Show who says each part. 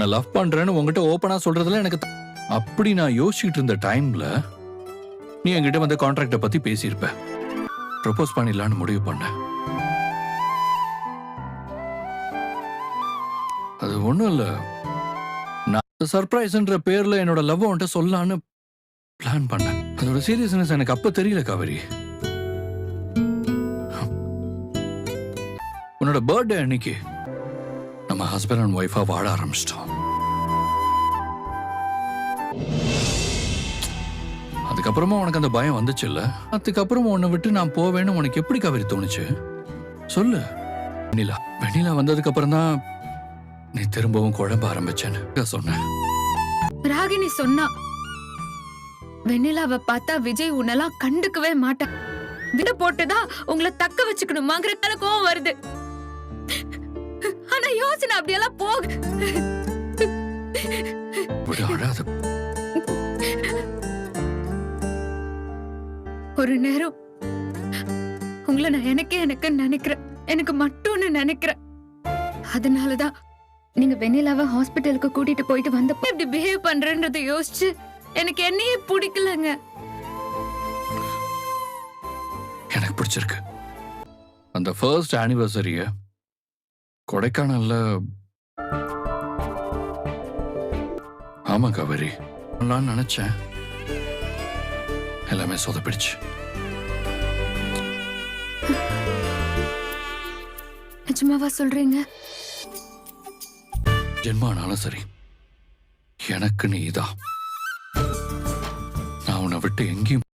Speaker 1: உன்னை லவ் பண்றேன்னு உங்ககிட்ட ஓப்பனா சொல்றதுல எனக்கு அப்படி நான் யோசிச்சுட்டு இருந்த டைம்ல நீ என்கிட்ட வந்து கான்ட்ராக்ட பத்தி பேசியிருப்ப. ப்ரொபோஸ் பண்ணிடலான்னு முடிவு பண்ண. அது ஒண்ணும் இல்ல, நான் சர்ப்ரைஸ்ன்ற பேர்ல என்னோட லவ் உன்கிட்ட சொல்லலான்னு பிளான் பண்ணேன். அதோட சீரியஸ்னஸ் எனக்கு அப்ப தெரியல காவேரி. உன்னோட பர்த்டே அன்னைக்கு நம்ம ஹஸ்பண்ட் அண்ட் ஒய்ஃபா வாழ ஆரம்பிச்சிட்டோம். அதுக்கப்புறமா உனக்கு அந்த பயம் வந்துச்சு இல்ல? அதுக்கப்புறமா உன்னை விட்டு நான் போவேன்னு உனக்கு எப்படி காவேரி தோணுச்சு சொல்லு. வெண்ணிலா வந்ததுக்கு அப்புறம் தான் நீ திரும்பவும் குழம்ப ஆரம்பிச்சேன்னு சொன்னேன்.
Speaker 2: ராகினி சொன்னா வெண்ணிலாவை பார்த்தா விஜய் உன்னெல்லாம் கண்டுக்கவே மாட்டேன், விட போட்டுதான் உங்களை தக்க வச்சுக்கணுமாங்கிற கோவம் வருது. ஆனா யோசனை அப்படியெல்லாம் போக ஒரு நேரம் உங்களை நான் எனக்கு நினைக்கிறேன், எனக்கு மட்டும்னு நினைக்கிறேன். அதனாலதான் நீங்க வெண்ணிலாவை ஹாஸ்பிட்டலுக்கு கூட்டிட்டு போயிட்டு வந்தப்ப இப்படி பிஹேவ் பண்றேன்றதை யோசிச்சு எனக்கு என்னையே பிடிக்கலங்க.
Speaker 1: எனக்கு பிடிச்சிருக்கு. அந்த ஃபர்ஸ்ட் ஆனிவர்சரிய கொடைக்கானல்ல ஆமா காவேரி நான் நினைச்சேன், எல்லாமே சொதப்பிடுச்சு.
Speaker 2: நிஜமாவா சொல்றீங்க?
Speaker 1: ஜென்மானாலும் சரி, எனக்கு நீதான். நான் உன்னை விட்டு எங்கேயும்